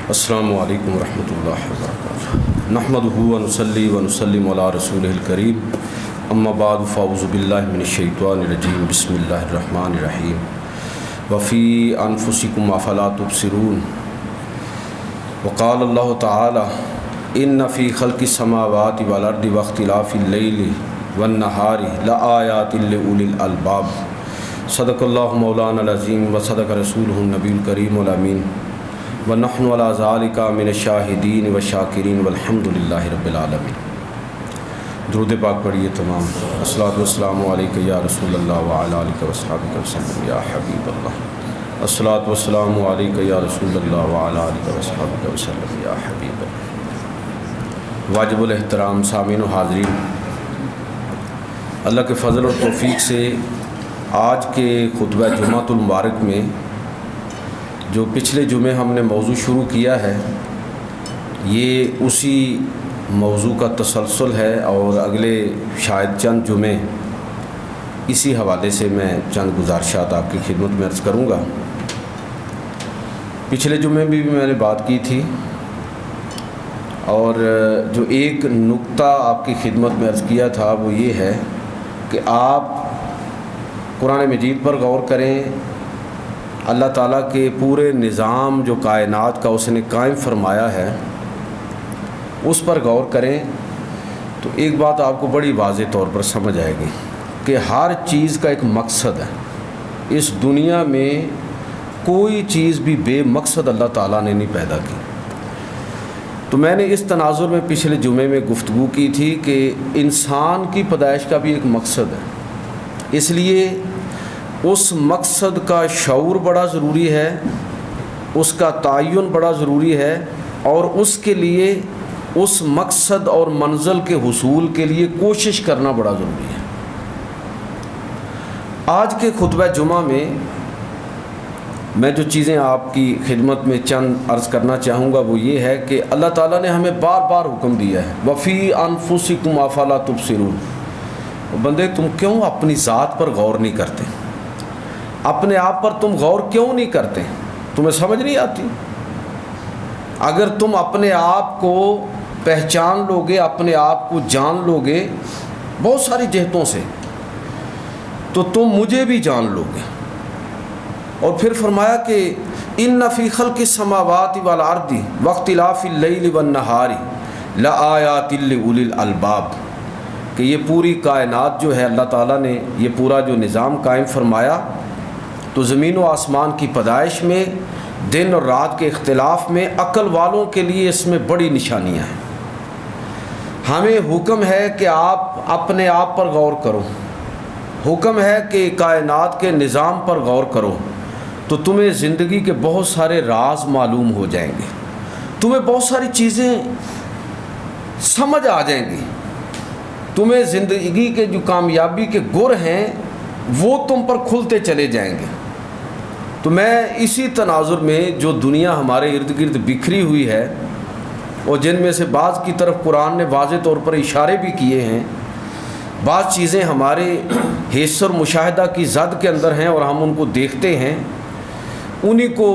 السلام علیکم ورحمۃ اللہ وبرکاتہ۔ نحمدہ ونصلی ونسلم علی رسولہ الکریم، اما بعد فاعوذ باللہ من الشیطان الرجیم، بسم اللہ الرحمن الرحیم۔ وفی انفسکم افلا تبصرون، وقال اللہ تعالی ان فی خلق السماوات والارض واختلاف اللیل والنہار لآیات لأولی الالباب۔ صدق اللہ مولانا العظیم وصدق رسولہ النبی الکریم الامین، ونحن علی ذالک من الشاہدین والشاکرین والحمد للہ رب العالمین۔ درود پاک پڑھیے تمام۔ الصلاۃ والسلام علیک یا رسول اللہ وعلی آلک واصحابک وسلم یا حبیب اللہ۔ الصلاۃ والسلام علیک یا رسول اللہ وعلی آلک واصحابک وسلم یا حبیب اللہ۔ واجب الاحترام سامعین و حاضرین، اللہ کے فضل و توفیق سے آج کے خطبہ جمعۃ المبارک میں جو پچھلے جمعے ہم نے موضوع شروع کیا ہے، یہ اسی موضوع کا تسلسل ہے، اور اگلے شاید چند جمعے اسی حوالے سے میں چند گزارشات آپ کی خدمت میں عرض کروں گا۔ پچھلے جمعے بھی میں نے بات کی تھی، اور جو ایک نقطہ آپ کی خدمت میں عرض کیا تھا وہ یہ ہے کہ آپ قرآن مجید پر غور کریں، اللہ تعالیٰ کے پورے نظام جو کائنات کا اس نے قائم فرمایا ہے اس پر غور کریں، تو ایک بات آپ کو بڑی واضح طور پر سمجھ آئے گی کہ ہر چیز کا ایک مقصد ہے۔ اس دنیا میں کوئی چیز بھی بے مقصد اللہ تعالیٰ نے نہیں پیدا کی۔ تو میں نے اس تناظر میں پچھلے جمعے میں گفتگو کی تھی کہ انسان کی پیدائش کا بھی ایک مقصد ہے، اس لیے اس مقصد کا شعور بڑا ضروری ہے، اس کا تعین بڑا ضروری ہے، اور اس کے لیے اس مقصد اور منزل کے حصول کے لیے کوشش کرنا بڑا ضروری ہے۔ آج کے خطبہ جمعہ میں جو چیزیں آپ کی خدمت میں چند عرض کرنا چاہوں گا وہ یہ ہے کہ اللہ تعالیٰ نے ہمیں بار بار حکم دیا ہے، وفی انفسکم افلا تبصرون۔ بندے تم کیوں اپنی ذات پر غور نہیں کرتے؟ اپنے آپ پر تم غور کیوں نہیں کرتے؟ تمہیں سمجھ نہیں آتی؟ اگر تم اپنے آپ کو پہچان لو گے، اپنے آپ کو جان لو گے بہت ساری جہتوں سے، تو تم مجھے بھی جان لو گے۔ اور پھر فرمایا کہ ان فی خلق السماوات والارض واختلاف اللیل والنہار لآیات لأولی الالباب، کہ یہ پوری کائنات جو ہے اللہ تعالیٰ نے یہ پورا جو نظام قائم فرمایا، تو زمین و آسمان کی پیدائش میں، دن اور رات کے اختلاف میں عقل والوں کے لیے اس میں بڑی نشانیاں ہیں۔ ہمیں حکم ہے کہ آپ اپنے آپ پر غور کرو، حکم ہے کہ کائنات کے نظام پر غور کرو، تو تمہیں زندگی کے بہت سارے راز معلوم ہو جائیں گے، تمہیں بہت ساری چیزیں سمجھ آ جائیں گی، تمہیں زندگی کے جو کامیابی کے گر ہیں وہ تم پر کھلتے چلے جائیں گے۔ تو میں اسی تناظر میں جو دنیا ہمارے ارد گرد بکھری ہوئی ہے، اور جن میں سے بعض کی طرف قرآن نے واضح طور پر اشارے بھی کیے ہیں، بعض چیزیں ہمارے حس اور مشاہدہ کی زد کے اندر ہیں اور ہم ان کو دیکھتے ہیں، انہی کو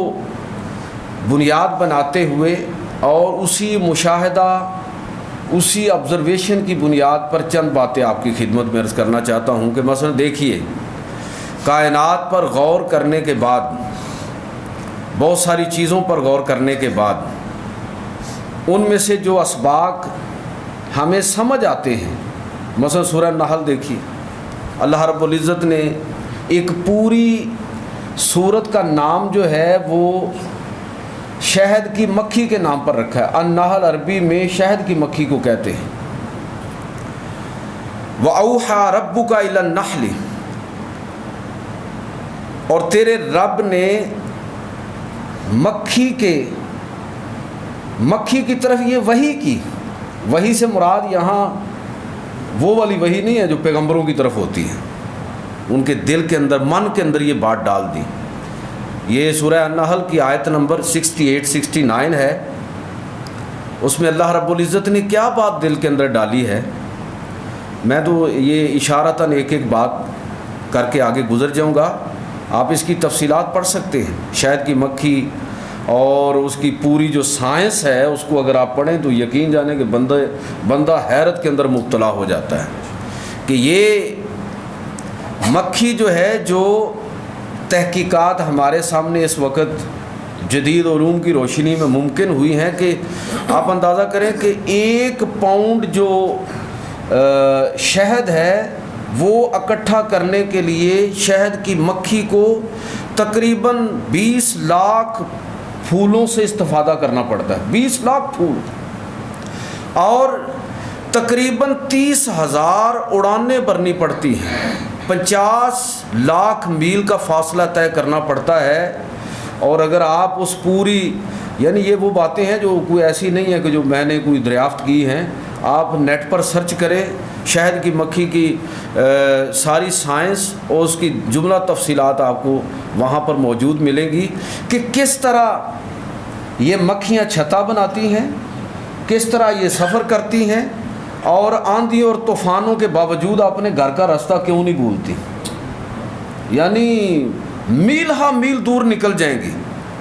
بنیاد بناتے ہوئے اور اسی مشاہدہ، اسی آبزرویشن کی بنیاد پر چند باتیں آپ کی خدمت میں عرض کرنا چاہتا ہوں کہ مثلا دیکھیے، کائنات پر غور کرنے کے بعد، بہت ساری چیزوں پر غور کرنے کے بعد، ان میں سے جو اسباق ہمیں سمجھ آتے ہیں، مثلا سورہ نحل دیکھیے، اللہ رب العزت نے ایک پوری سورت کا نام جو ہے وہ شہد کی مکھی کے نام پر رکھا ہے۔ النحل عربی میں شہد کی مکھی کو کہتے ہیں۔ وَأَوْحَى رَبُّكَ إِلَى النَّحْلِ، اور تیرے رب نے مکھی کی طرف یہ وحی کی۔ وحی سے مراد یہاں وہ والی وحی نہیں ہے جو پیغمبروں کی طرف ہوتی ہے، ان کے دل کے اندر، من کے اندر یہ بات ڈال دی۔ یہ سورہ النحل کی آیت نمبر 68-69 ہے، اس میں اللہ رب العزت نے کیا بات دل کے اندر ڈالی ہے۔ میں تو یہ اشارتاً ایک ایک بات کر کے آگے گزر جاؤں گا، آپ اس کی تفصیلات پڑھ سکتے ہیں۔ شہد کی مکھی اور اس کی پوری جو سائنس ہے اس کو اگر آپ پڑھیں تو یقین جانیں کہ بندہ حیرت کے اندر مبتلا ہو جاتا ہے کہ یہ مکھی جو ہے، جو تحقیقات ہمارے سامنے اس وقت جدید علوم کی روشنی میں ممکن ہوئی ہیں کہ آپ اندازہ کریں کہ 1 پاؤنڈ جو شہد ہے وہ اکٹھا کرنے کے لیے شہد کی مکھی کو تقریباً 20 لاکھ پھولوں سے استفادہ کرنا پڑتا ہے، 20 لاکھ پھول، اور تقریباً 30,000 اڑانیں بھرنی پڑتی ہیں، 50 لاکھ میل کا فاصلہ طے کرنا پڑتا ہے۔ اور اگر آپ اس پوری، یعنی یہ وہ باتیں ہیں جو کوئی ایسی نہیں ہے کہ جو میں نے کوئی دریافت کی ہیں، آپ نیٹ پر سرچ کریں شہد کی مکھی کی ساری سائنس اور اس کی جملہ تفصیلات آپ کو وہاں پر موجود ملیں گی کہ کس طرح یہ مکھیاں چھتا بناتی ہیں، کس طرح یہ سفر کرتی ہیں، اور آندھی اور طوفانوں کے باوجود اپنے گھر کا راستہ کیوں نہیں بھولتی، یعنی میل ہا میل دور نکل جائیں گی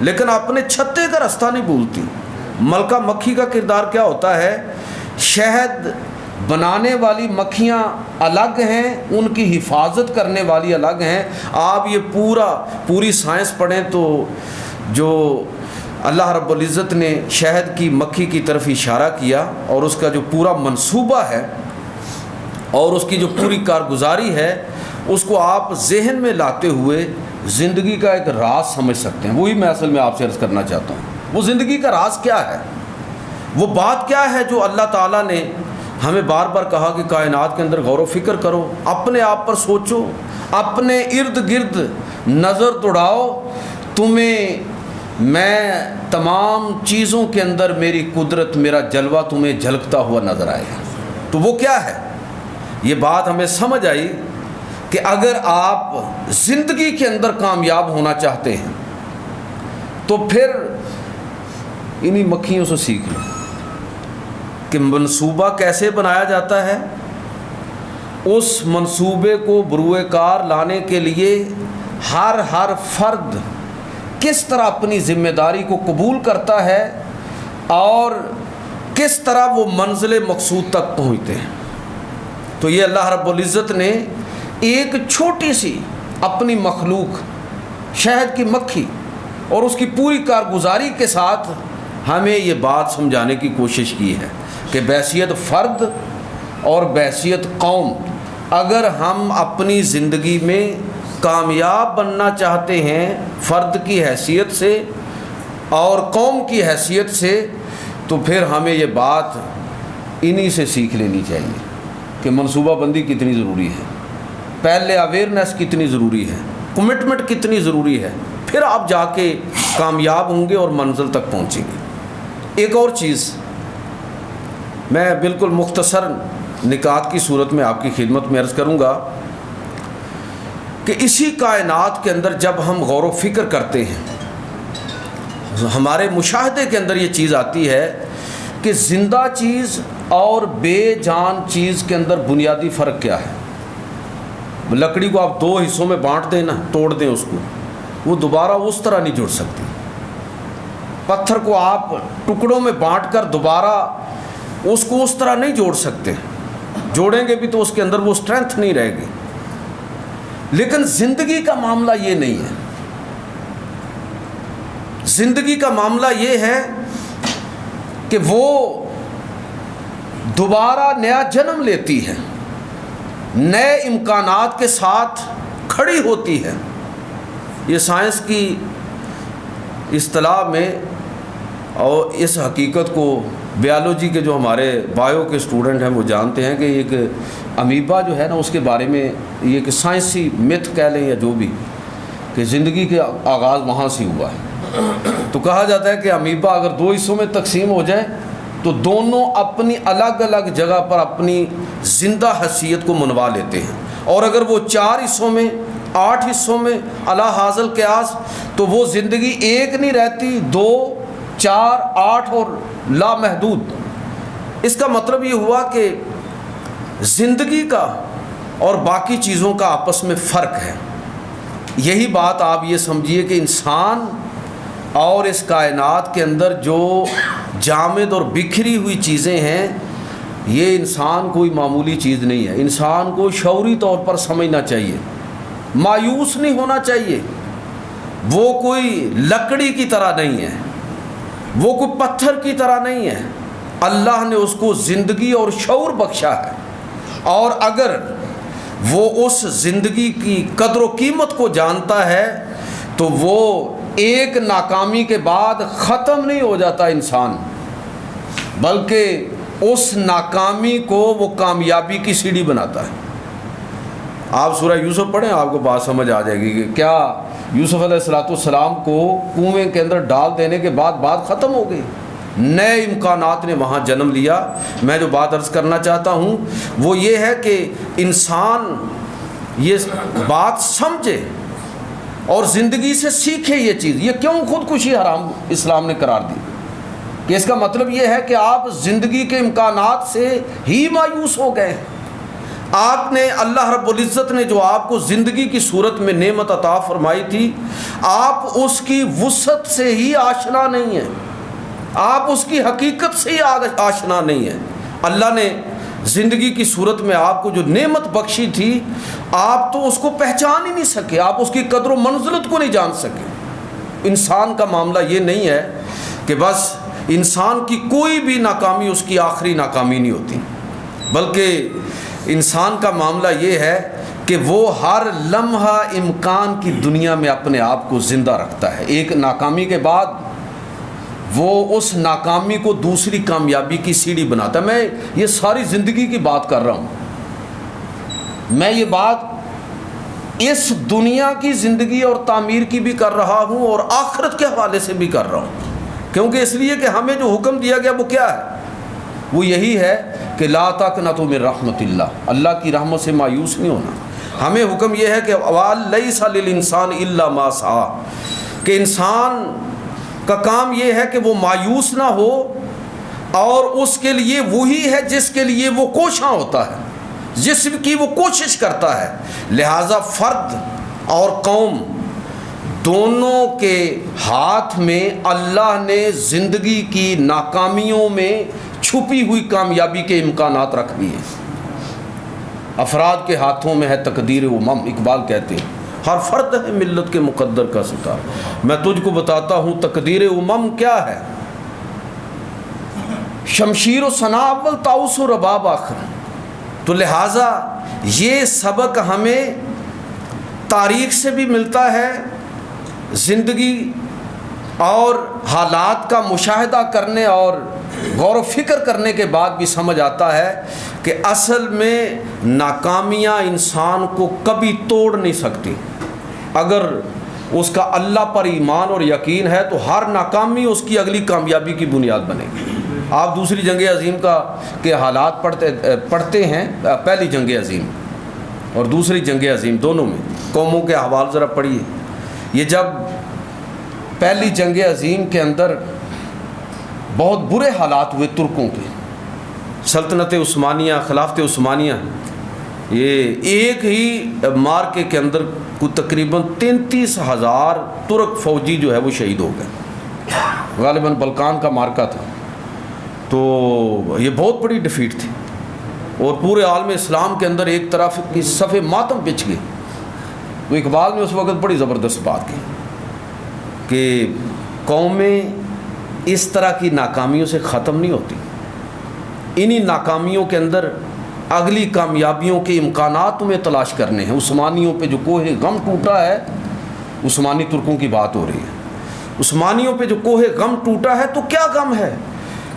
لیکن اپنے چھتے کا راستہ نہیں بھولتی۔ ملکہ مکھی کا کردار کیا ہوتا ہے؟ شہد بنانے والی مکھیاں الگ ہیں، ان کی حفاظت کرنے والی الگ ہیں۔ آپ یہ پوری سائنس پڑھیں تو جو اللہ رب العزت نے شہد کی مکھی کی طرف اشارہ کیا اور اس کا جو پورا منصوبہ ہے اور اس کی جو پوری کارگزاری ہے، اس کو آپ ذہن میں لاتے ہوئے زندگی کا ایک راز سمجھ سکتے ہیں۔ وہی میں اصل میں آپ سے عرض کرنا چاہتا ہوں، وہ زندگی کا راز کیا ہے، وہ بات کیا ہے جو اللہ تعالیٰ نے ہمیں بار بار کہا کہ کائنات کے اندر غور و فکر کرو، اپنے آپ پر سوچو، اپنے ارد گرد نظر دوڑاؤ، تمہیں میں تمام چیزوں کے اندر میری قدرت، میرا جلوہ تمہیں جھلکتا ہوا نظر آئے گا۔ تو وہ کیا ہے؟ یہ بات ہمیں سمجھ آئی کہ اگر آپ زندگی کے اندر کامیاب ہونا چاہتے ہیں تو پھر انہی مکھیوں سے سیکھ لیں کہ منصوبہ کیسے بنایا جاتا ہے، اس منصوبے کو بروئے کار لانے کے لیے ہر فرد کس طرح اپنی ذمہ داری کو قبول کرتا ہے اور کس طرح وہ منزل مقصود تک پہنچتے ہیں۔ تو یہ اللہ رب العزت نے ایک چھوٹی سی اپنی مخلوق شہد کی مکھی اور اس کی پوری کارگزاری کے ساتھ ہمیں یہ بات سمجھانے کی کوشش کی ہے کہ بحیثیت فرد اور بحیثیت قوم، اگر ہم اپنی زندگی میں کامیاب بننا چاہتے ہیں فرد کی حیثیت سے اور قوم کی حیثیت سے، تو پھر ہمیں یہ بات انہی سے سیکھ لینی چاہیے کہ منصوبہ بندی کتنی ضروری ہے، پہلے اویئرنیس کتنی ضروری ہے، کمٹمنٹ کتنی ضروری ہے، پھر آپ جا کے کامیاب ہوں گے اور منزل تک پہنچیں گے۔ ایک اور چیز میں بالکل مختصر نکات کی صورت میں آپ کی خدمت میں عرض کروں گا کہ اسی کائنات کے اندر جب ہم غور و فکر کرتے ہیں، ہمارے مشاہدے کے اندر یہ چیز آتی ہے کہ زندہ چیز اور بے جان چیز کے اندر بنیادی فرق کیا ہے۔ لکڑی کو آپ 2 حصوں میں بانٹ دیں نا، توڑ دیں اس کو، وہ دوبارہ اس طرح نہیں جڑ سکتی۔ پتھر کو آپ ٹکڑوں میں بانٹ کر دوبارہ اس کو اس طرح نہیں جوڑ سکتے، جوڑیں گے بھی تو اس کے اندر وہ اسٹرینتھ نہیں رہے گی۔ لیکن زندگی کا معاملہ یہ نہیں ہے، زندگی کا معاملہ یہ ہے کہ وہ دوبارہ نیا جنم لیتی ہے، نئے امکانات کے ساتھ کھڑی ہوتی ہے۔ یہ سائنس کی اصطلاح میں، اور اس حقیقت کو بیالوجی کے جو ہمارے بایو کے اسٹوڈنٹ ہیں وہ جانتے ہیں کہ ایک امیبا جو ہے نا، اس کے بارے میں یہ ایک سائنسی میتھ کہہ لیں یا جو بھی، کہ زندگی کے آغاز وہاں سے ہوا ہے۔ تو کہا جاتا ہے کہ امیبا اگر 2 حصوں میں تقسیم ہو جائے تو دونوں اپنی الگ الگ جگہ پر اپنی زندہ حیثیت کو منوا لیتے ہیں، اور اگر وہ 4 حصوں میں 8 حصوں میں علی حاصل قیاس، تو وہ زندگی ایک نہیں رہتی، 2 4 8 اور لامحدود۔ اس کا مطلب یہ ہوا کہ زندگی کا اور باقی چیزوں کا آپس میں فرق ہے۔ یہی بات آپ یہ سمجھیے کہ انسان اور اس کائنات کے اندر جو جامد اور بکھری ہوئی چیزیں ہیں، یہ انسان کوئی معمولی چیز نہیں ہے. انسان کو شعوری طور پر سمجھنا چاہیے، مایوس نہیں ہونا چاہیے. وہ کوئی لکڑی کی طرح نہیں ہے، وہ کوئی پتھر کی طرح نہیں ہے. اللہ نے اس کو زندگی اور شعور بخشا ہے، اور اگر وہ اس زندگی کی قدر و قیمت کو جانتا ہے تو وہ ایک ناکامی کے بعد ختم نہیں ہو جاتا انسان، بلکہ اس ناکامی کو وہ کامیابی کی سیڑھی بناتا ہے. آپ سورہ یوسف پڑھیں، آپ کو بات سمجھ آ جائے گی کہ کیا یوسف علیہ السلام کو کنویں کے اندر ڈال دینے کے بعد بات ختم ہو گئی، نئے امکانات نے وہاں جنم لیا. میں جو بات عرض کرنا چاہتا ہوں وہ یہ ہے کہ انسان یہ بات سمجھے اور زندگی سے سیکھے یہ چیز. یہ کیوں خودکشی حرام اسلام نے قرار دی؟ کہ اس کا مطلب یہ ہے کہ آپ زندگی کے امکانات سے ہی مایوس ہو گئے. آپ نے اللہ رب العزت نے جو آپ کو زندگی کی صورت میں نعمت عطا فرمائی تھی، آپ اس کی وسعت سے ہی آشنا نہیں ہیں، آپ اس کی حقیقت سے ہی آشنا نہیں ہیں. اللہ نے زندگی کی صورت میں آپ کو جو نعمت بخشی تھی، آپ تو اس کو پہچان ہی نہیں سکے، آپ اس کی قدر و منزلت کو نہیں جان سکے. انسان کا معاملہ یہ نہیں ہے کہ بس انسان کی کوئی بھی ناکامی اس کی آخری ناکامی نہیں ہوتی، بلکہ انسان کا معاملہ یہ ہے کہ وہ ہر لمحہ امکان کی دنیا میں اپنے آپ کو زندہ رکھتا ہے. ایک ناکامی کے بعد وہ اس ناکامی کو دوسری کامیابی کی سیڑھی بناتا ہے. میں یہ ساری زندگی کی بات کر رہا ہوں، میں یہ بات اس دنیا کی زندگی اور تعمیر کی بھی کر رہا ہوں اور آخرت کے حوالے سے بھی کر رہا ہوں. کیونکہ اس لیے کہ ہمیں جو حکم دیا گیا وہ کیا ہے؟ وہ یہی ہے کہ لا تقنطوا من رحمت اللہ، اللہ کی رحمت سے مایوس نہیں ہونا. ہمیں حکم یہ ہے کہ وَلَيْسَ لِلْإِنسَانِ إِلَّا مَا سَعَىٰ، کہ انسان کا کام یہ ہے کہ وہ مایوس نہ ہو، اور اس کے لیے وہی ہے جس کے لیے وہ کوشاں ہوتا ہے، جس کی وہ کوشش کرتا ہے. لہٰذا فرد اور قوم دونوں کے ہاتھ میں اللہ نے زندگی کی ناکامیوں میں چھپی ہوئی کامیابی کے امکانات رکھ دیے. افراد کے ہاتھوں میں ہے تقدیر امم. اقبال کہتے ہیں ہر فرد ہے ملت کے مقدر کا ستارہ. میں تجھ کو بتاتا ہوں تقدیر امم کیا ہے. شمشیر و ثنا اول، طاؤس و رباب آخر. تو لہٰذا یہ سبق ہمیں تاریخ سے بھی ملتا ہے، زندگی اور حالات کا مشاہدہ کرنے اور غور و فکر کرنے کے بعد بھی سمجھ آتا ہے کہ اصل میں ناکامیاں انسان کو کبھی توڑ نہیں سکتی. اگر اس کا اللہ پر ایمان اور یقین ہے تو ہر ناکامی اس کی اگلی کامیابی کی بنیاد بنے گی. آپ دوسری جنگ عظیم کے حالات پڑھتے ہیں، پہلی جنگ عظیم اور دوسری جنگ عظیم دونوں میں قوموں کے احوال ذرا پڑھیے. یہ جب پہلی جنگ عظیم کے اندر بہت برے حالات ہوئے ترکوں کے، سلطنت عثمانیہ، خلافت عثمانیہ، یہ ایک ہی مارکے کے اندر کوئی تقریباً 33,000 ترک فوجی جو ہے وہ شہید ہو گئے. غالباً بلکان کا مارکا تھا. تو یہ بہت بڑی ڈیفیٹ تھی اور پورے عالم اسلام کے اندر ایک طرف کی صف ماتم بچھ گئی. تو اقبال نے اس وقت بڑی زبردست بات کی کہ قومیں اس طرح کی ناکامیوں سے ختم نہیں ہوتی، انہی ناکامیوں کے اندر اگلی کامیابیوں کے امکانات تمہیں تلاش کرنے ہیں. عثمانیوں پہ جو کوہ غم ٹوٹا ہے، عثمانی ترکوں کی بات ہو رہی ہے، عثمانیوں پہ جو کوہ غم ٹوٹا ہے تو کیا غم ہے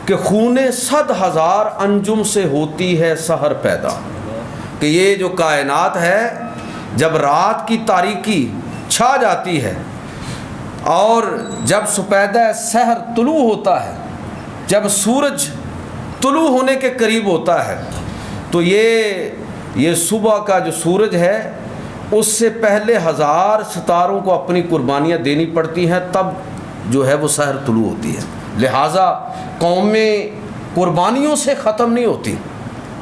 کہ خون 100,000 انجم سے ہوتی ہے سحر پیدا. کہ یہ جو کائنات ہے جب رات کی تاریکی چھا جاتی ہے اور جب سپیدہ سحر طلوع ہوتا ہے، جب سورج طلوع ہونے کے قریب ہوتا ہے، تو یہ صبح کا جو سورج ہے اس سے پہلے 1000 ستاروں کو اپنی قربانیاں دینی پڑتی ہیں، تب جو ہے وہ سحر طلوع ہوتی ہے. لہٰذا قومیں قربانیوں سے ختم نہیں ہوتی.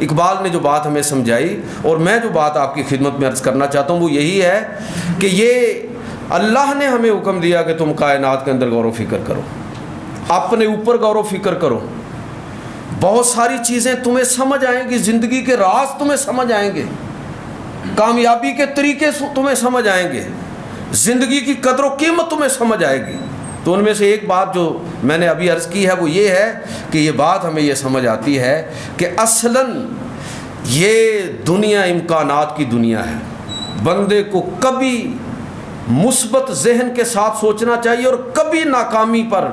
اقبال نے جو بات ہمیں سمجھائی اور میں جو بات آپ کی خدمت میں عرض کرنا چاہتا ہوں وہ یہی ہے کہ یہ اللہ نے ہمیں حکم دیا کہ تم کائنات کے اندر غور و فکر کرو، اپنے اوپر غور و فکر کرو، بہت ساری چیزیں تمہیں سمجھ آئیں گی، زندگی کے راز تمہیں سمجھ آئیں گے، کامیابی کے طریقے تمہیں سمجھ آئیں گے، زندگی کی قدر و قیمت تمہیں سمجھ آئے گی۔ تو ان میں سے ایک بات جو میں نے ابھی عرض کی ہے وہ یہ ہے کہ یہ بات ہمیں یہ سمجھ آتی ہے کہ اصلاً یہ دنیا امکانات کی دنیا ہے۔ بندے کو کبھی مثبت ذہن کے ساتھ سوچنا چاہیے اور کبھی ناکامی پر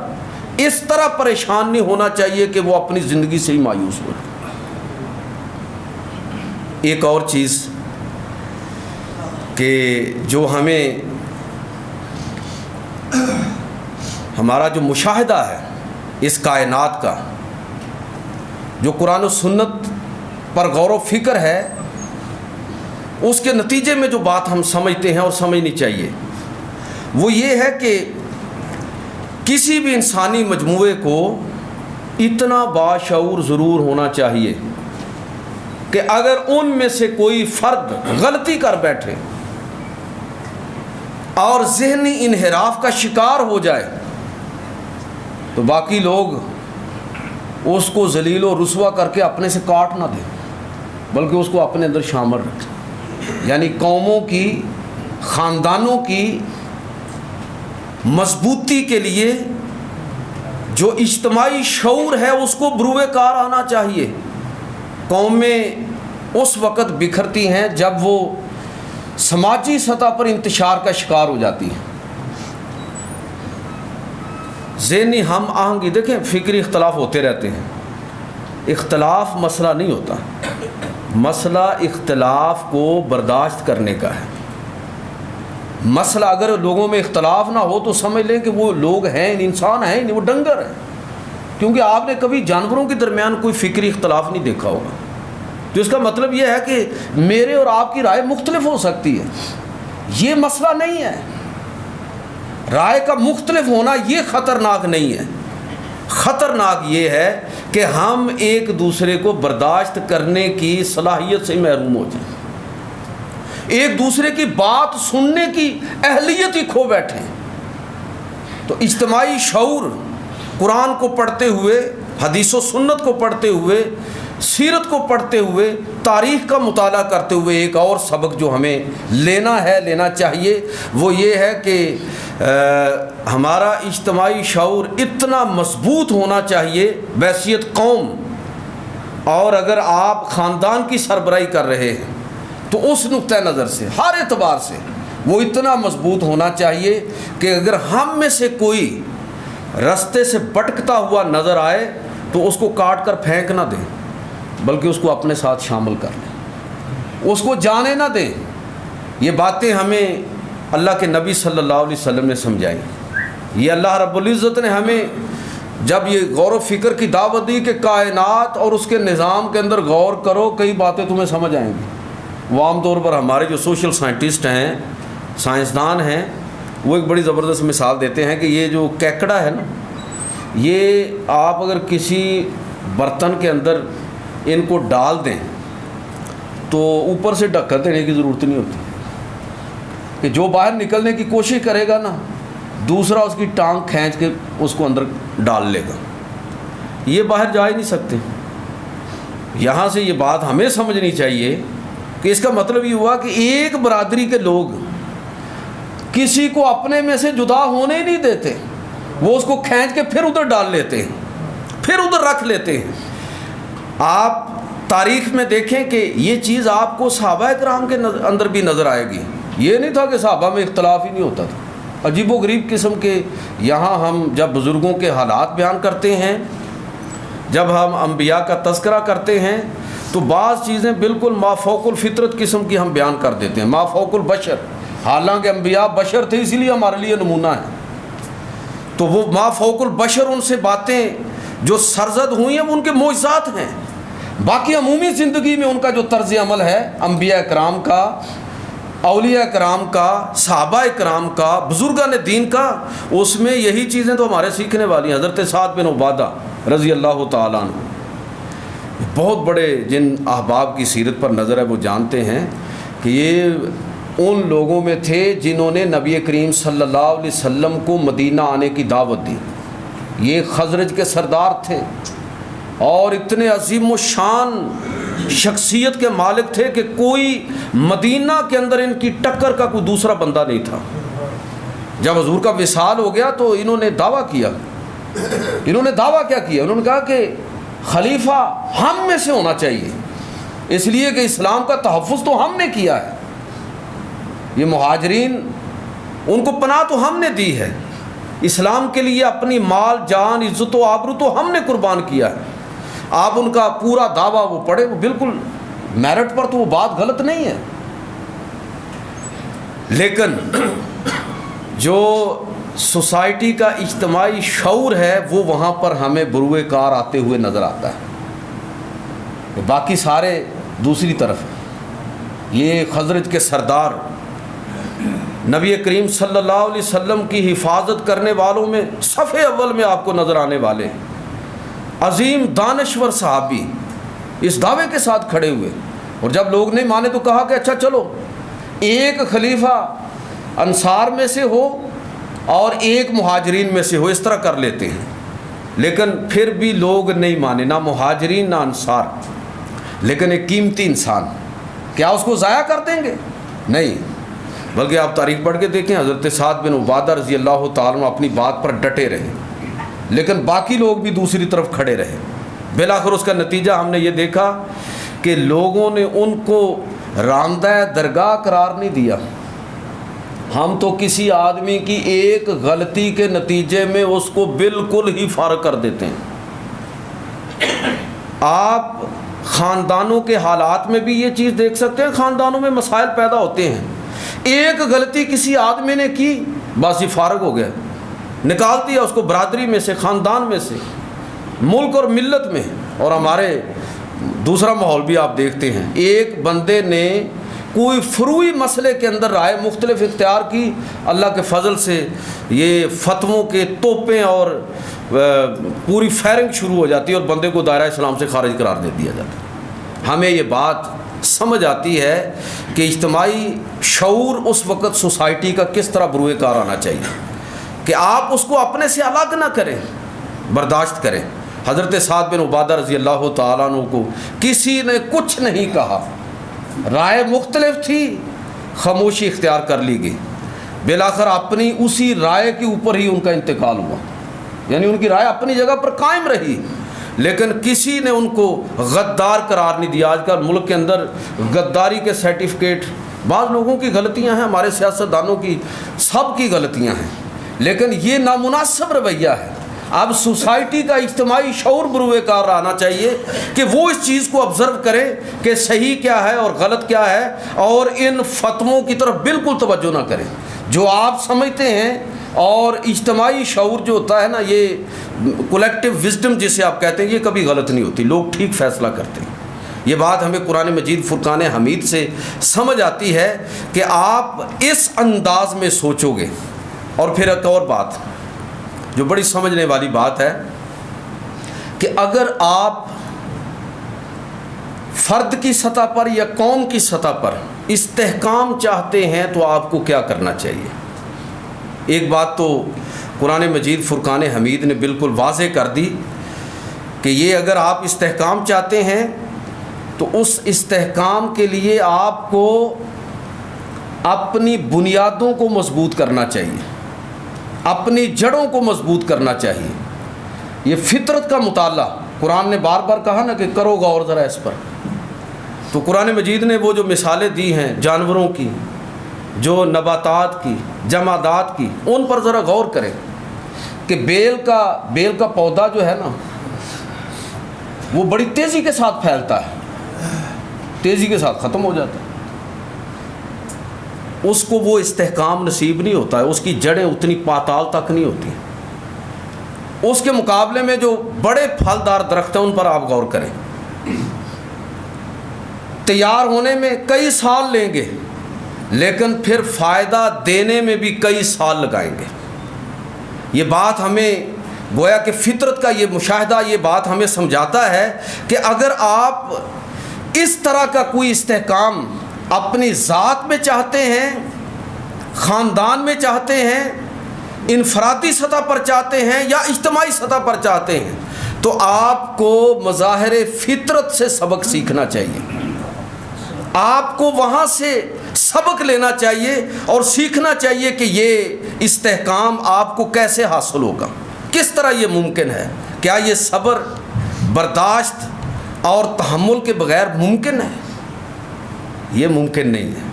اس طرح پریشان نہیں ہونا چاہیے کہ وہ اپنی زندگی سے ہی مایوس ہو جائے۔ ایک اور چیز کہ جو ہمارا جو مشاہدہ ہے اس کائنات کا، جو قرآن و سنت پر غور و فکر ہے، اس کے نتیجے میں جو بات ہم سمجھتے ہیں اور سمجھنی چاہیے وہ یہ ہے کہ کسی بھی انسانی مجموعے کو اتنا باشعور ضرور ہونا چاہیے کہ اگر ان میں سے کوئی فرد غلطی کر بیٹھے اور ذہنی انحراف کا شکار ہو جائے تو باقی لوگ اس کو ذلیل و رسوا کر کے اپنے سے کاٹ نہ دیں، بلکہ اس کو اپنے اندر شامل رکھیں۔ یعنی قوموں کی، خاندانوں کی مضبوطی کے لیے جو اجتماعی شعور ہے اس کو بروئے کار آنا چاہیے۔ قومیں اس وقت بکھرتی ہیں جب وہ سماجی سطح پر انتشار کا شکار ہو جاتی ہیں۔ ذہنی ہم آہنگی، دیکھیں فکری اختلاف ہوتے رہتے ہیں، اختلاف مسئلہ نہیں ہوتا، مسئلہ اختلاف کو برداشت کرنے کا ہے۔ مسئلہ اگر لوگوں میں اختلاف نہ ہو تو سمجھ لیں کہ وہ لوگ ہیں، انسان ہیں نہیں، وہ ڈنگر ہیں، کیونکہ آپ نے کبھی جانوروں کے درمیان کوئی فکری اختلاف نہیں دیکھا ہوگا۔ تو اس کا مطلب یہ ہے کہ میرے اور آپ کی رائے مختلف ہو سکتی ہے، یہ مسئلہ نہیں ہے۔ رائے کا مختلف ہونا یہ خطرناک نہیں ہے، خطرناک یہ ہے کہ ہم ایک دوسرے کو برداشت کرنے کی صلاحیت سے محروم ہو جائیں، ایک دوسرے کی بات سننے کی اہلیت ہی کھو بیٹھیں۔ تو اجتماعی شعور قرآن کو پڑھتے ہوئے، حدیث و سنت کو پڑھتے ہوئے، سیرت کو پڑھتے ہوئے، تاریخ کا مطالعہ کرتے ہوئے ایک اور سبق جو ہمیں لینا چاہیے وہ یہ ہے کہ ہمارا اجتماعی شعور اتنا مضبوط ہونا چاہیے بحیثیت قوم، اور اگر آپ خاندان کی سربراہی کر رہے ہیں تو اس نقطۂ نظر سے ہر اعتبار سے وہ اتنا مضبوط ہونا چاہیے کہ اگر ہم میں سے کوئی رستے سے بھٹکتا ہوا نظر آئے تو اس کو کاٹ کر پھینک نہ دیں، بلکہ اس کو اپنے ساتھ شامل کر لیں، اس کو جانے نہ دیں۔ یہ باتیں ہمیں اللہ کے نبی صلی اللہ علیہ وسلم نے سمجھائی۔ یہ اللہ رب العزت نے ہمیں جب یہ غور و فکر کی دعوت دی کہ کائنات اور اس کے نظام کے اندر غور کرو، کئی باتیں تمہیں سمجھ آئیں گی۔ وہ عام طور پر ہمارے جو سوشل سائنٹسٹ ہیں، سائنسدان ہیں، وہ ایک بڑی زبردست مثال دیتے ہیں کہ یہ جو کیکڑا ہے نا، یہ آپ اگر کسی برتن کے اندر ان کو ڈال دیں تو اوپر سے ڈھکن دینے کی ضرورت نہیں ہوتی، کہ جو باہر نکلنے کی کوشش کرے گا نا، دوسرا اس کی ٹانگ کھینچ کے اس کو اندر ڈال لے گا، یہ باہر جا ہی نہیں سکتے۔ یہاں سے یہ بات ہمیں سمجھنی چاہیے کہ اس کا مطلب یہ ہوا کہ ایک برادری کے لوگ کسی کو اپنے میں سے جدا ہونے ہی نہیں دیتے، وہ اس کو کھینچ کے پھر ادھر ڈال لیتے ہیں، پھر ادھر رکھ لیتے ہیں۔ آپ تاریخ میں دیکھیں کہ یہ چیز آپ کو صحابہ کرام کے اندر بھی نظر آئے گی۔ یہ نہیں تھا کہ صحابہ میں اختلاف ہی نہیں ہوتا تھا، عجیب و غریب قسم کے۔ یہاں ہم جب بزرگوں کے حالات بیان کرتے ہیں، جب ہم انبیاء کا تذکرہ کرتے ہیں تو بعض چیزیں بالکل مافوق الفطرت قسم کی ہم بیان کر دیتے ہیں، مافوق البشر، حالانکہ انبیاء بشر تھے، اسی لیے ہمارے لیے نمونہ ہے۔ تو وہ مافوق البشر ان سے باتیں جو سرزد ہوئی ہیں وہ ان کے معجزات ہیں۔ باقی عمومی زندگی میں ان کا جو طرز عمل ہے انبیاء کرام کا، اولیاء کرام کا، صحابہ کرام کا، بزرگان دین کا، اس میں یہی چیزیں تو ہمارے سیکھنے والی ہیں۔ حضرت سعد بن عبادہ رضی اللہ تعالیٰ عنہ، بہت بڑے جن احباب کی سیرت پر نظر ہے وہ جانتے ہیں کہ یہ ان لوگوں میں تھے جنہوں نے نبی کریم صلی اللہ علیہ وسلم کو مدینہ آنے کی دعوت دی. یہ خزرج کے سردار تھے اور اتنے عظیم و شان شخصیت کے مالک تھے کہ کوئی مدینہ کے اندر ان کی ٹکر کا کوئی دوسرا بندہ نہیں تھا. جب حضور کا وصال ہو گیا تو انہوں نے دعویٰ کیا. انہوں نے دعویٰ کیا کیا؟ انہوں نے کہا کہ خلیفہ ہم میں سے ہونا چاہیے، اس لیے کہ اسلام کا تحفظ تو ہم نے کیا ہے. یہ مہاجرین، ان کو پناہ تو ہم نے دی ہے، اسلام کے لیے اپنی مال جان عزت و آبرو تو ہم نے قربان کیا ہے. آپ ان کا پورا دعویٰ وہ پڑھے، وہ بالکل میرٹ پر تو وہ بات غلط نہیں ہے، لیکن جو سوسائٹی کا اجتماعی شعور ہے وہ وہاں پر ہمیں بروئے کار آتے ہوئے نظر آتا ہے. باقی سارے دوسری طرف ہیں. یہ خزرج کے سردار نبی کریم صلی اللہ علیہ وسلم کی حفاظت کرنے والوں میں صفحے اول میں آپ کو نظر آنے والے ہیں. عظیم دانشور صحابی اس دعوے کے ساتھ کھڑے ہوئے، اور جب لوگ نہیں مانے تو کہا کہ اچھا چلو ایک خلیفہ انصار میں سے ہو اور ایک مہاجرین میں سے ہو، اس طرح کر لیتے ہیں. لیکن پھر بھی لوگ نہیں مانے، نہ مہاجرین نہ انصار. لیکن ایک قیمتی انسان، کیا اس کو ضائع کر دیں گے؟ نہیں، بلکہ آپ تاریخ پڑھ کے دیکھیں، حضرت سعد بن عبادہ رضی اللہ تعالیٰ عنہ اپنی بات پر ڈٹے رہے، لیکن باقی لوگ بھی دوسری طرف کھڑے رہے. بالآخر اس کا نتیجہ ہم نے یہ دیکھا کہ لوگوں نے ان کو راندہ درگاہ قرار نہیں دیا. ہم تو کسی آدمی کی ایک غلطی کے نتیجے میں اس کو بالکل ہی فارغ کر دیتے ہیں. آپ خاندانوں کے حالات میں بھی یہ چیز دیکھ سکتے ہیں. خاندانوں میں مسائل پیدا ہوتے ہیں، ایک غلطی کسی آدمی نے کی، بس یہ فارغ ہو گیا، نکال دیا اس کو برادری میں سے، خاندان میں سے، ملک اور ملت میں. اور ہمارے دوسرا ماحول بھی آپ دیکھتے ہیں، ایک بندے نے کوئی فروعی مسئلے کے اندر رائے مختلف اختیار کی، اللہ کے فضل سے یہ فتووں کے توپیں اور پوری فائرنگ شروع ہو جاتی ہے اور بندے کو دائرہ اسلام سے خارج قرار دے دیا جاتا ہے. ہمیں یہ بات سمجھ آتی ہے کہ اجتماعی شعور اس وقت سوسائٹی کا کس طرح بروئے کار آنا چاہیے کہ آپ اس کو اپنے سے الگ نہ کریں، برداشت کریں. حضرت سعد بن عبادہ رضی اللہ تعالیٰ عنہ کو کسی نے کچھ نہیں کہا، رائے مختلف تھی، خاموشی اختیار کر لی گئی. بالآخر اپنی اسی رائے کے اوپر ہی ان کا انتقال ہوا، یعنی ان کی رائے اپنی جگہ پر قائم رہی، لیکن کسی نے ان کو غدار قرار نہیں دیا. آج کل ملک کے اندر غداری کے سرٹیفکیٹ، بعض لوگوں کی غلطیاں ہیں، ہمارے سیاستدانوں کی، سب کی غلطیاں ہیں، لیکن یہ نامناسب رویہ ہے. اب سوسائٹی کا اجتماعی شعور بروئے کار آنا چاہیے کہ وہ اس چیز کو آبزرو کرے کہ صحیح کیا ہے اور غلط کیا ہے، اور ان فتووں کی طرف بالکل توجہ نہ کریں جو آپ سمجھتے ہیں. اور اجتماعی شعور جو ہوتا ہے نا، یہ کولیکٹیو وزڈم جسے آپ کہتے ہیں، یہ کبھی غلط نہیں ہوتی، لوگ ٹھیک فیصلہ کرتے ہیں. یہ بات ہمیں قرآن مجید فرقان حمید سے سمجھ آتی ہے کہ آپ اس انداز میں سوچو گے. اور پھر ایک اور بات جو بڑی سمجھنے والی بات ہے کہ اگر آپ فرد کی سطح پر یا قوم کی سطح پر استحکام چاہتے ہیں تو آپ کو کیا کرنا چاہیے. ایک بات تو قرآن مجید فرقان حمید نے بالکل واضح کر دی کہ یہ اگر آپ استحکام چاہتے ہیں تو اس استحکام کے لیے آپ کو اپنی بنیادوں کو مضبوط کرنا چاہیے، اپنی جڑوں کو مضبوط کرنا چاہیے. یہ فطرت کا مطالعہ، قرآن نے بار بار کہا نا کہ کرو غور ذرا اس پر. تو قرآن مجید نے وہ جو مثالیں دی ہیں جانوروں کی، جو نباتات کی، جمادات کی، ان پر ذرا غور کریں کہ بیل کا پودا جو ہے نا، وہ بڑی تیزی کے ساتھ پھیلتا ہے، تیزی کے ساتھ ختم ہو جاتا ہے. اس کو وہ استحکام نصیب نہیں ہوتا ہے، اس کی جڑیں اتنی پاتال تک نہیں ہوتی. اس کے مقابلے میں جو بڑے پھلدار درخت ہیں ان پر آپ غور کریں، تیار ہونے میں کئی سال لیں گے لیکن پھر فائدہ دینے میں بھی کئی سال لگائیں گے. یہ بات ہمیں گویا کہ فطرت کا یہ مشاہدہ، یہ بات ہمیں سمجھاتا ہے کہ اگر آپ اس طرح کا کوئی استحکام اپنی ذات میں چاہتے ہیں، خاندان میں چاہتے ہیں، انفرادی سطح پر چاہتے ہیں یا اجتماعی سطح پر چاہتے ہیں، تو آپ کو مظاہر فطرت سے سبق سیکھنا چاہیے، آپ کو وہاں سے سبق لینا چاہیے اور سیکھنا چاہیے کہ یہ استحکام آپ کو کیسے حاصل ہوگا، کس طرح یہ ممکن ہے۔ کیا یہ صبر، برداشت اور تحمل کے بغیر ممکن ہے؟ یہ ممکن نہیں ہے۔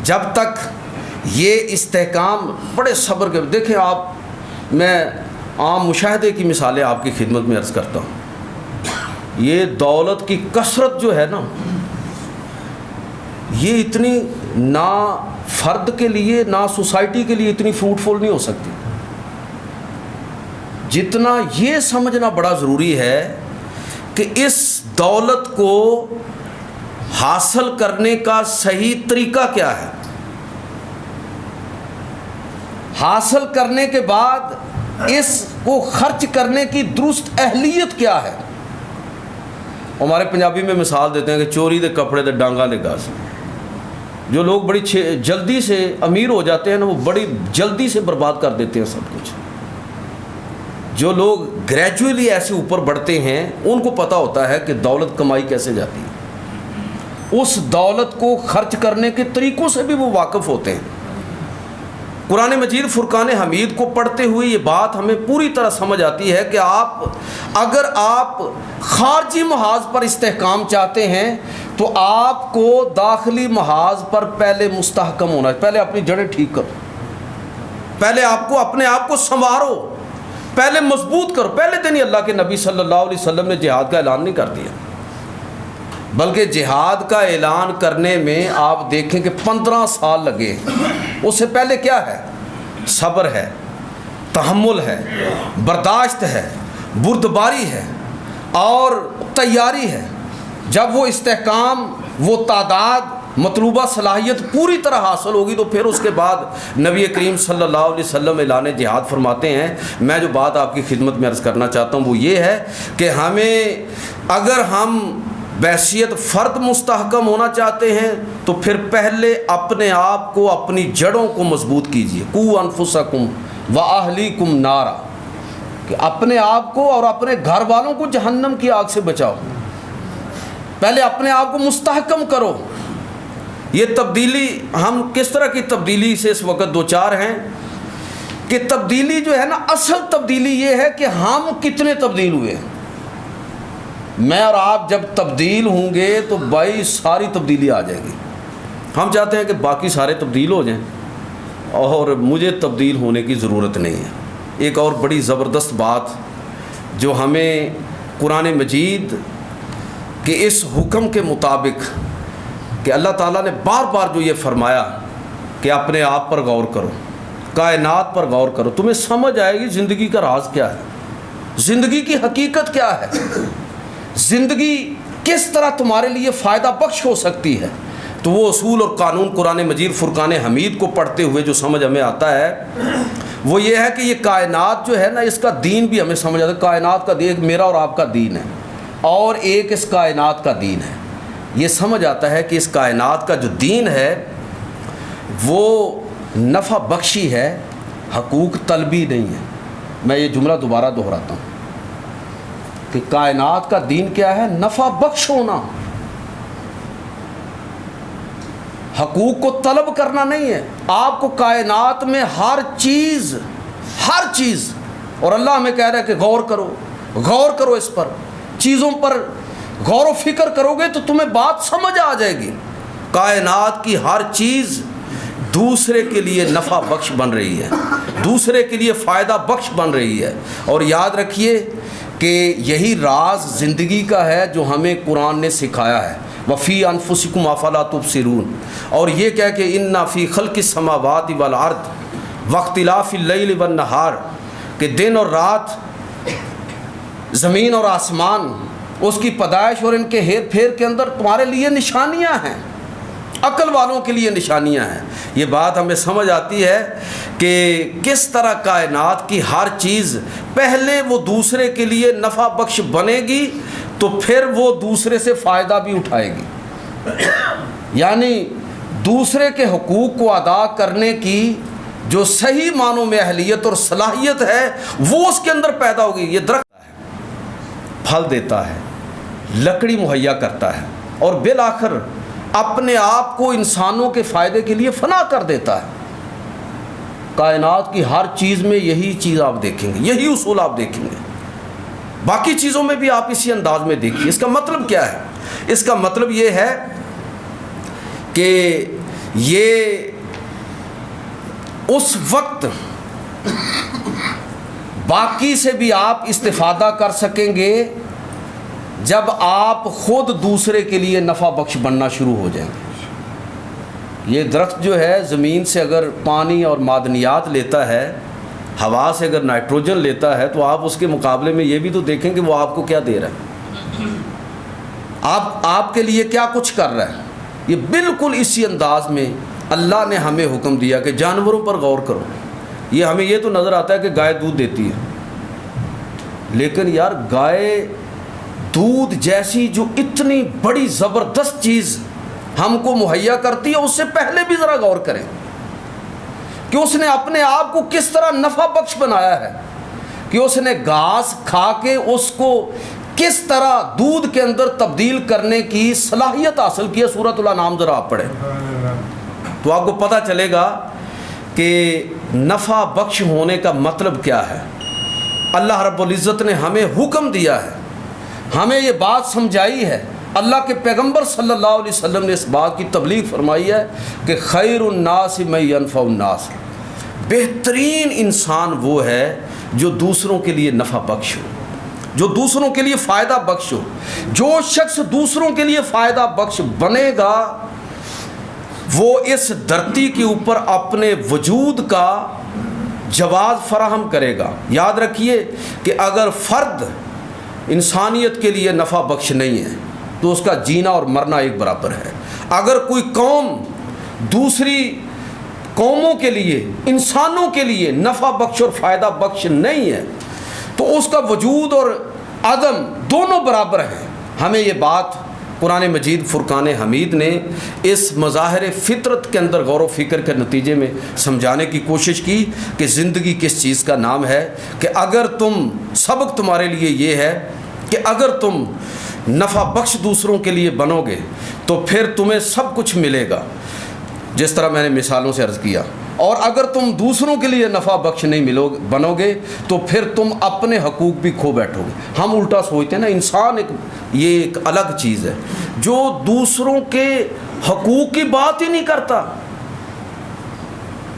جب تک یہ استحکام بڑے صبر کے، دیکھیں آپ، میں عام مشاہدے کی مثالیں آپ کی خدمت میں عرض کرتا ہوں۔ یہ دولت کی کثرت جو ہے نا، یہ اتنی نہ فرد کے لیے نہ سوسائٹی کے لیے اتنی فروٹفل نہیں ہو سکتی، جتنا یہ سمجھنا بڑا ضروری ہے کہ اس دولت کو حاصل کرنے کا صحیح طریقہ کیا ہے، حاصل کرنے کے بعد اس کو خرچ کرنے کی درست اہلیت کیا ہے۔ ہمارے پنجابی میں مثال دیتے ہیں کہ چوری دے کپڑے دے ڈانگا دے گاس۔ جو لوگ بڑی جلدی سے امیر ہو جاتے ہیں نا، وہ بڑی جلدی سے برباد کر دیتے ہیں سب کچھ۔ جو لوگ گریجولی ایسے اوپر بڑھتے ہیں، ان کو پتہ ہوتا ہے کہ دولت کمائی کیسے جاتی ہے، اس دولت کو خرچ کرنے کے طریقوں سے بھی وہ واقف ہوتے ہیں۔ قرآن مجید فرقان حمید کو پڑھتے ہوئے یہ بات ہمیں پوری طرح سمجھ آتی ہے کہ اگر آپ خارجی محاذ پر استحکام چاہتے ہیں تو آپ کو داخلی محاذ پر پہلے مستحکم ہونا ہے، پہلے اپنی جڑیں ٹھیک کرو، پہلے آپ کو اپنے آپ کو سنوارو، پہلے مضبوط کرو۔ پہلے دن ہی اللہ کے نبی صلی اللہ علیہ وسلم نے جہاد کا اعلان نہیں کر دیا، بلکہ جہاد کا اعلان کرنے میں آپ دیکھیں کہ 15 سال لگے۔ اس سے پہلے کیا ہے؟ صبر ہے، تحمل ہے، برداشت ہے، بردباری ہے اور تیاری ہے۔ جب وہ استحکام، وہ تعداد، مطلوبہ صلاحیت پوری طرح حاصل ہوگی تو پھر اس کے بعد نبی کریم صلی اللہ علیہ وسلم اعلان جہاد فرماتے ہیں۔ میں جو بات آپ کی خدمت میں عرض کرنا چاہتا ہوں وہ یہ ہے کہ اگر ہم بحیثیت فرد مستحکم ہونا چاہتے ہیں تو پھر پہلے اپنے آپ کو، اپنی جڑوں کو مضبوط کیجیے۔ قوا انفسکم واہلیکم نارا، کہ اپنے آپ کو اور اپنے گھر والوں کو جہنم کی آگ سے بچاؤ۔ پہلے اپنے آپ کو مستحکم کرو۔ یہ تبدیلی، ہم کس طرح کی تبدیلی سے اس وقت دوچار ہیں کہ تبدیلی جو ہے نا، اصل تبدیلی یہ ہے کہ ہم کتنے تبدیل ہوئے۔ میں اور آپ جب تبدیل ہوں گے تو بھائی ساری تبدیلی آ جائے گی۔ ہم چاہتے ہیں کہ باقی سارے تبدیل ہو جائیں اور مجھے تبدیل ہونے کی ضرورت نہیں ہے۔ ایک اور بڑی زبردست بات جو ہمیں قرآن مجید کے اس حکم کے مطابق کہ اللہ تعالیٰ نے بار بار جو یہ فرمایا کہ اپنے آپ پر غور کرو، کائنات پر غور کرو، تمہیں سمجھ آئے گی زندگی کا راز کیا ہے، زندگی کی حقیقت کیا ہے، زندگی کس طرح تمہارے لیے فائدہ بخش ہو سکتی ہے۔ تو وہ اصول اور قانون قرآن مجید فرقان حمید کو پڑھتے ہوئے جو سمجھ ہمیں آتا ہے وہ یہ ہے کہ یہ کائنات جو ہے نا، اس کا دین بھی ہمیں سمجھ آتا ہے۔ کائنات کا دین ایک میرا اور آپ کا دین ہے اور ایک اس کائنات کا دین ہے۔ یہ سمجھ آتا ہے کہ اس کائنات کا جو دین ہے وہ نفع بخشی ہے، حقوق طلبی نہیں ہے۔ میں یہ جملہ دوبارہ دہراتا ہوں کہ کائنات کا دین کیا ہے؟ نفع بخش ہونا، حقوق کو طلب کرنا نہیں ہے۔ آپ کو کائنات میں ہر چیز، اور اللہ ہمیں کہہ رہا ہے کہ غور کرو اس پر، چیزوں پر غور و فکر کرو گے تو تمہیں بات سمجھ آ جائے گی۔ کائنات کی ہر چیز دوسرے کے لیے نفع بخش بن رہی ہے، دوسرے کے لیے فائدہ بخش بن رہی ہے۔ اور یاد رکھیے کہ یہی راز زندگی کا ہے جو ہمیں قرآن نے سکھایا ہے۔ وفی انفسکم افلا تبصرون، اور یہ کہہ کہ ان فی خلق السماوات والارض واختلاف اللیل والنہار، کہ دن اور رات، زمین اور آسمان، اس کی پیدائش اور ان کے ہیر پھیر کے اندر تمہارے لیے نشانیاں ہیں، عقل والوں کے لیے نشانیاں ہیں۔ یہ بات ہمیں سمجھ آتی ہے کہ کس طرح کائنات کی ہر چیز پہلے وہ دوسرے کے لیے نفع بخش بنے گی تو پھر وہ دوسرے سے فائدہ بھی اٹھائے گی۔ یعنی دوسرے کے حقوق کو ادا کرنے کی جو صحیح معنوں میں اہلیت اور صلاحیت ہے وہ اس کے اندر پیدا ہوگی. یہ درخت ہے، پھل دیتا ہے، لکڑی مہیا کرتا ہے اور بالآخر اپنے آپ کو انسانوں کے فائدے کے لیے فنا کر دیتا ہے. کائنات کی ہر چیز میں یہی چیز آپ دیکھیں گے، یہی اصول آپ دیکھیں گے. باقی چیزوں میں بھی آپ اسی انداز میں دیکھیے. اس کا مطلب کیا ہے؟ اس کا مطلب یہ ہے کہ یہ اس وقت باقی سے بھی آپ استفادہ کر سکیں گے جب آپ خود دوسرے کے لیے نفع بخش بننا شروع ہو جائیں گے. یہ درخت جو ہے زمین سے اگر پانی اور معدنیات لیتا ہے، ہوا سے اگر نائٹروجن لیتا ہے، تو آپ اس کے مقابلے میں یہ بھی تو دیکھیں کہ وہ آپ کو کیا دے رہا ہے، آپ کے لیے کیا کچھ کر رہا ہے. یہ بالکل اسی انداز میں اللہ نے ہمیں حکم دیا کہ جانوروں پر غور کرو. یہ ہمیں یہ تو نظر آتا ہے کہ گائے دودھ دیتی ہے، لیکن یار گائے دودھ جیسی جو اتنی بڑی زبردست چیز ہم کو مہیا کرتی ہے، اس سے پہلے بھی ذرا غور کریں کہ اس نے اپنے آپ کو کس طرح نفع بخش بنایا ہے، کہ اس نے گھاس کھا کے اس کو کس طرح دودھ کے اندر تبدیل کرنے کی صلاحیت حاصل کی ہے. سورۃ الانعام ذرا آپ پڑھیں تو آپ کو پتہ چلے گا کہ نفع بخش ہونے کا مطلب کیا ہے. اللہ رب العزت نے ہمیں حکم دیا ہے، ہمیں یہ بات سمجھائی ہے. اللہ کے پیغمبر صلی اللہ علیہ وسلم نے اس بات کی تبلیغ فرمائی ہے کہ خیر الناس من ینفع الناس، بہترین انسان وہ ہے جو دوسروں کے لیے نفع بخش ہو، جو دوسروں کے لیے فائدہ بخش ہو. جو شخص دوسروں کے لیے فائدہ بخش بنے گا وہ اس دھرتی کے اوپر اپنے وجود کا جواز فراہم کرے گا. یاد رکھیے کہ اگر فرد انسانیت کے لیے نفع بخش نہیں ہے تو اس کا جینا اور مرنا ایک برابر ہے. اگر کوئی قوم دوسری قوموں کے لیے، انسانوں کے لیے نفع بخش اور فائدہ بخش نہیں ہے تو اس کا وجود اور عدم دونوں برابر ہیں. ہمیں یہ بات قرآن مجید فرقان حمید نے اس مظاہر فطرت کے اندر غور و فکر کے نتیجے میں سمجھانے کی کوشش کی کہ زندگی کس چیز کا نام ہے، کہ اگر سبق تمہارے لیے یہ ہے کہ اگر تم نفع بخش دوسروں کے لیے بنو گے تو پھر تمہیں سب کچھ ملے گا، جس طرح میں نے مثالوں سے عرض کیا. اور اگر تم دوسروں کے لیے نفع بخش نہیں بنو گے تو پھر تم اپنے حقوق بھی کھو بیٹھو گے. ہم الٹا سوچتے ہیں نا، انسان یہ ایک الگ چیز ہے جو دوسروں کے حقوق کی بات ہی نہیں کرتا.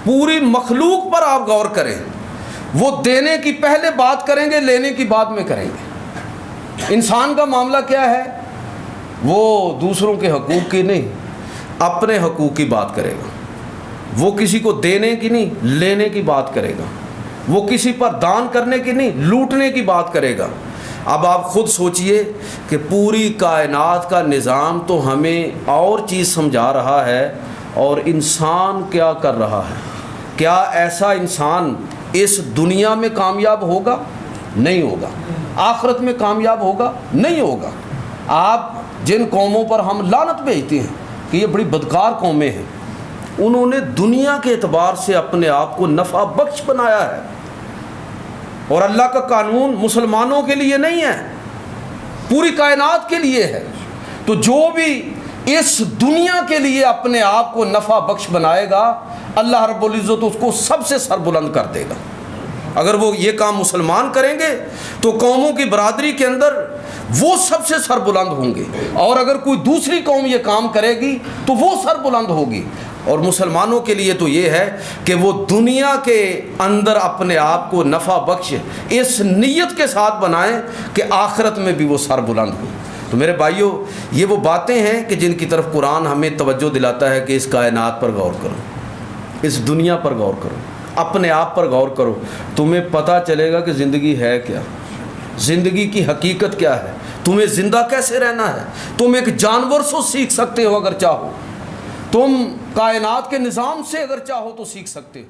پوری مخلوق پر آپ غور کریں، وہ دینے کی پہلے بات کریں گے، لینے کی بعد میں کریں گے. انسان کا معاملہ کیا ہے؟ وہ دوسروں کے حقوق کی نہیں، اپنے حقوق کی بات کرے گا. وہ کسی کو دینے کی نہیں، لینے کی بات کرے گا. وہ کسی پر دان کرنے کی نہیں، لوٹنے کی بات کرے گا. اب آپ خود سوچئے کہ پوری کائنات کا نظام تو ہمیں اور چیز سمجھا رہا ہے اور انسان کیا کر رہا ہے. کیا ایسا انسان اس دنیا میں کامیاب ہوگا؟ نہیں ہوگا. آخرت میں کامیاب ہوگا؟ نہیں ہوگا. آپ جن قوموں پر ہم لعنت بھیجتے ہیں کہ یہ بڑی بدکار قومیں ہیں، انہوں نے دنیا کے اعتبار سے اپنے آپ کو نفع بخش بنایا ہے، اور اللہ کا قانون مسلمانوں کے لیے نہیں ہے، پوری کائنات کے لیے ہے. تو جو بھی اس دنیا کے لیے اپنے آپ کو نفع بخش بنائے گا، اللہ رب العزت اس کو سب سے سربلند کر دے گا. اگر وہ یہ کام مسلمان کریں گے تو قوموں کی برادری کے اندر وہ سب سے سربلند ہوں گے، اور اگر کوئی دوسری قوم یہ کام کرے گی تو وہ سربلند ہوگی. اور مسلمانوں کے لیے تو یہ ہے کہ وہ دنیا کے اندر اپنے آپ کو نفع بخش اس نیت کے ساتھ بنائیں کہ آخرت میں بھی وہ سربلند ہوں. تو میرے بھائیوں، یہ وہ باتیں ہیں کہ جن کی طرف قرآن ہمیں توجہ دلاتا ہے کہ اس کائنات پر غور کرو، اس دنیا پر غور کرو، اپنے آپ پر غور کرو. تمہیں پتہ چلے گا کہ زندگی ہے کیا، زندگی کی حقیقت کیا ہے، تمہیں زندہ کیسے رہنا ہے. تم ایک جانور سے سیکھ سکتے ہو اگر چاہو، تم کائنات کے نظام سے اگر چاہو تو سیکھ سکتے ہو.